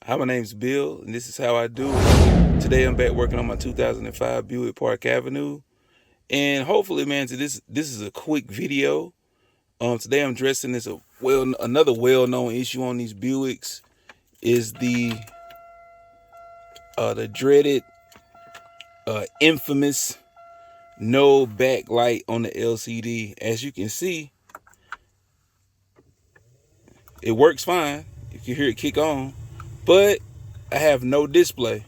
Hi, my name's Bill, and this is how I do it. Today I'm back working on my 2005 Buick Park Avenue, and hopefully, man, this is a quick video. Today I'm addressing another well-known issue on these Buicks is the dreaded, infamous no backlight on the LCD. As you can see, it works fine. You can hear it kick on, but I have no display.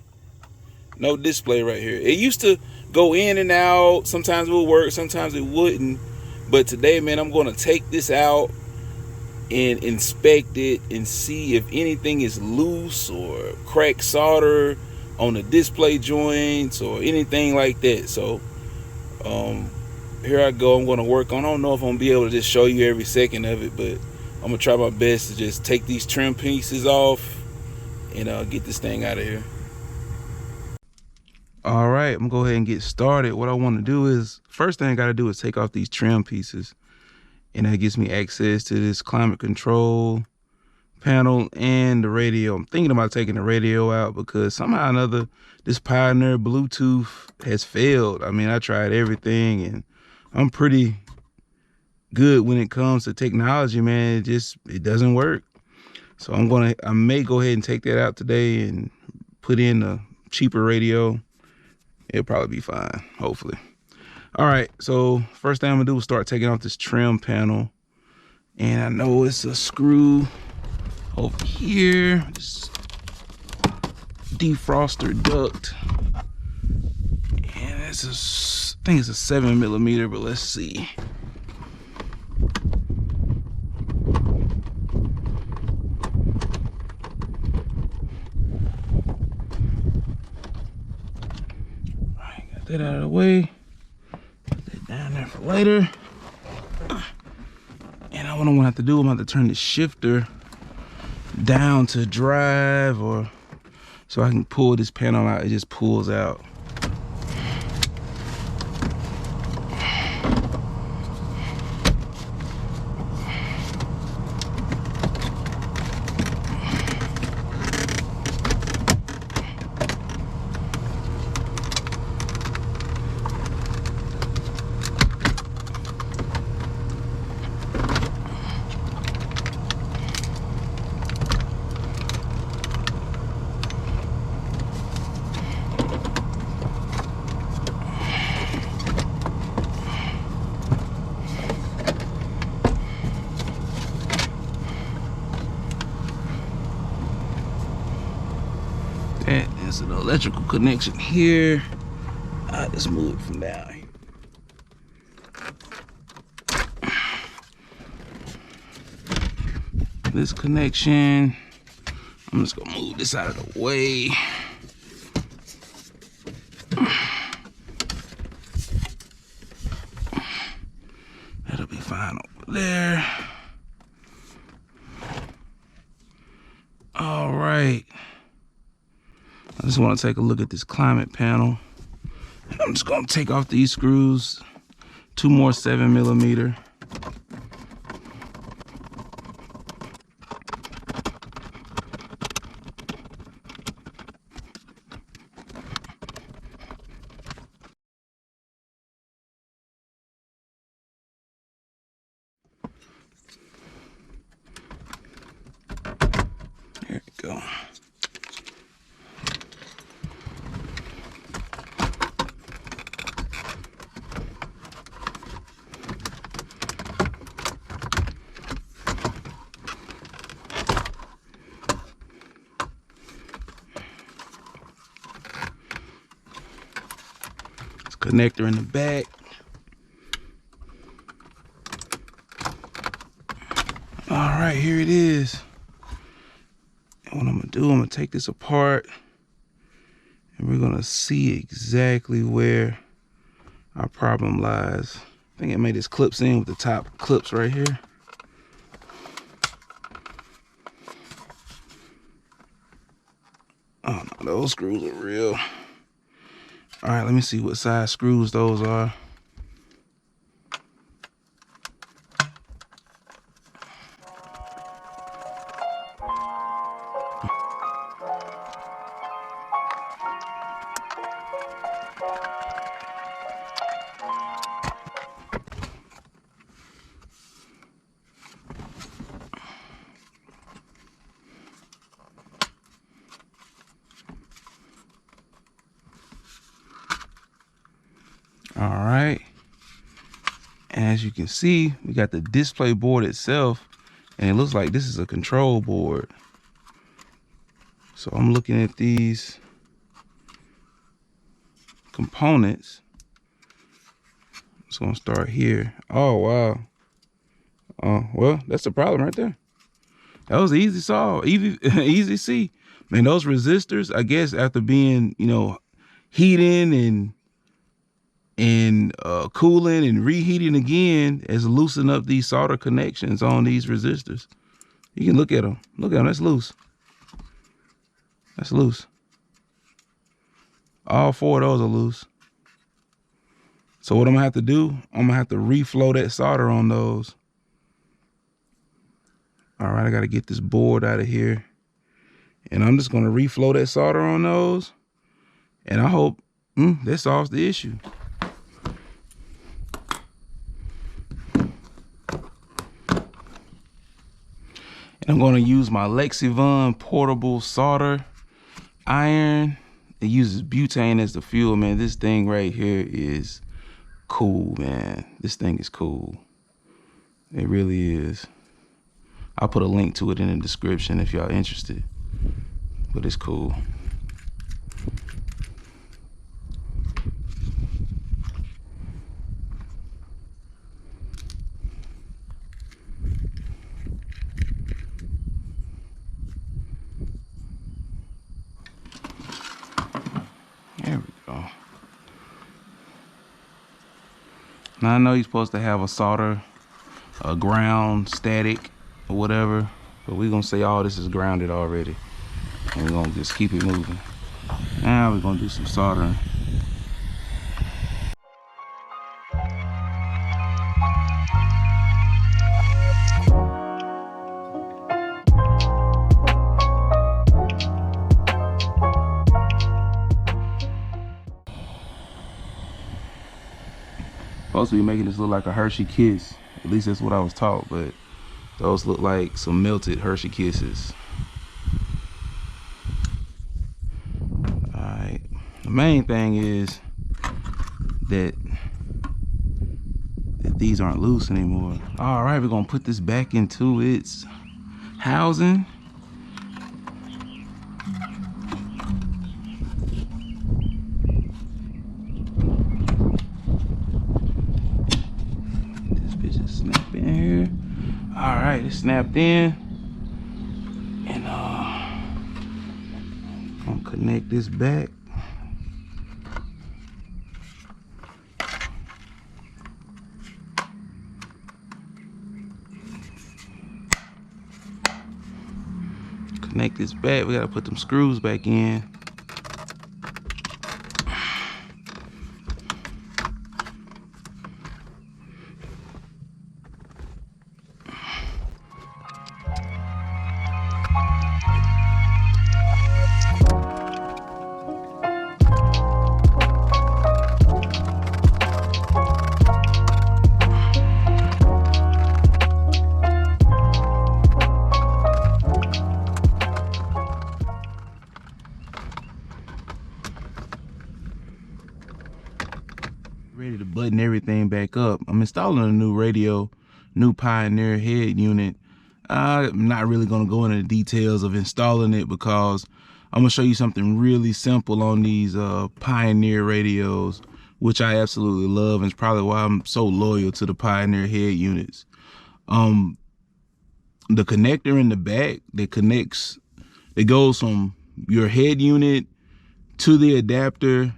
No display right here. It used to go in and out. Sometimes it would work, sometimes it wouldn't. But today, man, I'm going to take this out and inspect it and see if anything is loose or cracked solder on the display joints or anything like that. So here I go. I'm going to work on. I don't know if I'm going to be able to just show you every second of it, but I'm going to try my best to just take these trim pieces off and get this thing out of here. All right, I'm gonna go ahead and get started. What I want to do is, first thing I gotta do is take off these trim pieces, and that gives me access to this climate control panel and the radio. I'm thinking about taking the radio out because somehow or another this Pioneer Bluetooth has failed. I mean, I tried everything and I'm pretty good when it comes to technology, man. It doesn't work. So I may go ahead and take that out today and put in a cheaper radio. It'll probably be fine, hopefully. All right, so first thing I'm gonna do is start taking off this trim panel. And I know it's a screw over here, this defroster duct. And I think it's a 7mm, but let's see. All right, got that out of the way. Put that down there for later. And what I'm gonna have to do, I'm gonna have to turn the shifter down to drive, or so I can pull this panel out. It just pulls out. There's an electrical connection here. I just move it from down here. This connection, I'm just gonna move this out of the way. That'll be fine over there. All right. I just want to take a look at this climate panel. I'm just gonna take off these screws, 2 more 7mm. There we go. Connector in the back. All right, here it is. And what I'm gonna do, I'm gonna take this apart and we're gonna see exactly where our problem lies. I think it made this clips in with the top clips right here. Oh no, those screws are real. All right, let me see what size screws those are. All right. As you can see, we got the display board itself, and it looks like this is a control board. So I'm looking at these components. So I'm gonna start here. Oh, wow. Well, that's the problem right there. That was easy solve, easy see. Man, those resistors, I guess after being, you know, heating and cooling and reheating again, has loosened up these solder connections on these resistors. You can look at them. Look at them. That's loose. That's loose. All 4 of those are loose. So what I'm gonna have to do, I'm gonna have to reflow that solder on those. All right, I gotta get this board out of here. And I'm just gonna reflow that solder on those. And I hope that solves the issue. And I'm gonna use my Lexivon portable solder iron. It uses butane as the fuel, man. This thing right here is cool, man. This thing is cool. It really is. I'll put a link to it in the description if y'all interested. But it's cool. There we go. Now I know you're supposed to have a solder, a ground, static, or whatever, but we're gonna say all this is grounded already. And we're gonna just keep it moving. Now we're gonna do some soldering. Supposed to be making this look like a Hershey Kiss. At least that's what I was taught, but those look like some melted Hershey Kisses. Alright. The main thing is that these aren't loose anymore. Alright, we're gonna put this back into its housing. All right, it's snapped in, and I'm gonna connect this back. Connect this back. We gotta put them screws back in. Ready to button everything back up. I'm installing a new radio, new Pioneer head unit. I'm not really going to go into the details of installing it because I'm going to show you something really simple on these Pioneer radios, which I absolutely love, and it's probably why I'm so loyal to the Pioneer head units. The connector in the back that connects, it goes from your head unit to the adapter,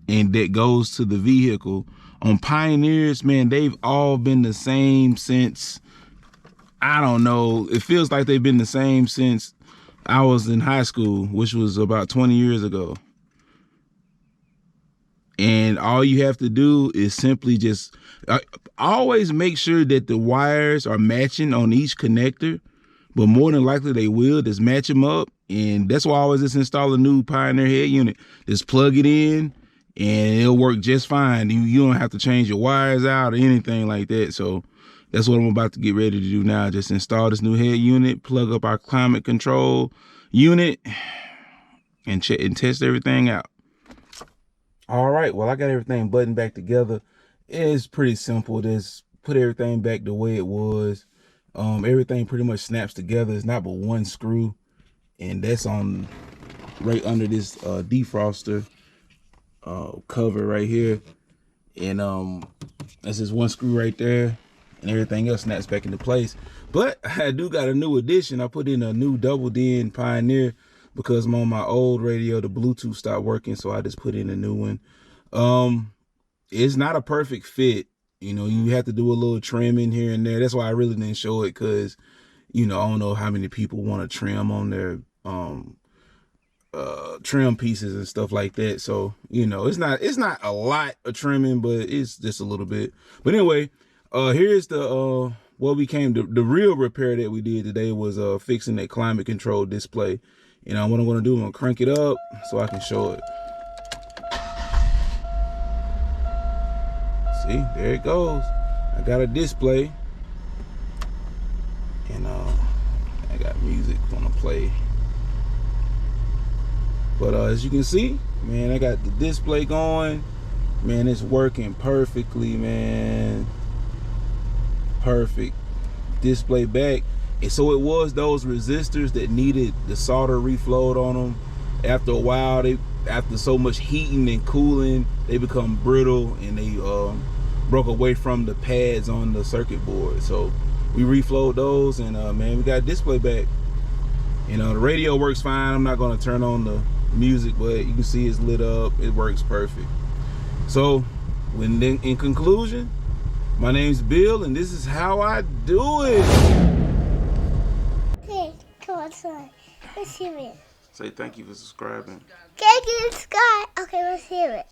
and that goes to the vehicle. On Pioneers, man, they've all been the same since, I don't know, it feels like they've been the same since I was in high school, which was about 20 years ago. And all you have to do is simply just always make sure that the wires are matching on each connector, but more than likely they will. Just match them up, and that's why I always just install a new Pioneer head unit. Just plug it in and it'll work just fine. You don't have to change your wires out or anything like that. So that's what I'm about to get ready to do now. Just install this new head unit, plug up our climate control unit, and check and test everything out. All right, well, I got everything buttoned back together. It's pretty simple. Just put everything back the way it was. Everything pretty much snaps together. It's not but one screw, and that's on right under this defroster cover right here. And that's just one screw right there, and everything else snaps back into place. But I do got a new addition. I put in a new double DIN Pioneer because I'm on my old radio, the Bluetooth stopped working, so I just put in a new one. It's not a perfect fit. You know, you have to do a little trimming here and there. That's why I really didn't show it, because, you know, I don't know how many people want to trim on their trim pieces and stuff like that. So, you know, it's not a lot of trimming, but it's just a little bit. But anyway, here's the what became the real repair that we did today was fixing that climate control display. You know, what I'm gonna do, I'm gonna crank it up so I can show it. See, there it goes. I got a display, and I got music gonna play. But as you can see, man, I got the display going. Man, it's working perfectly, man. Perfect. Display back. And so it was those resistors that needed the solder reflowed on them. After a while, after so much heating and cooling, they become brittle, and they broke away from the pads on the circuit board. So we reflowed those, and man, we got display back. You know, the radio works fine. I'm not gonna turn on the music, but you can see it's lit up. It works perfect. So in conclusion, my name's Bill, and this is how I do it. Hey, come on, son. Let's hear it. Say thank you for subscribing. Thank you, Sky. Okay, let's hear it.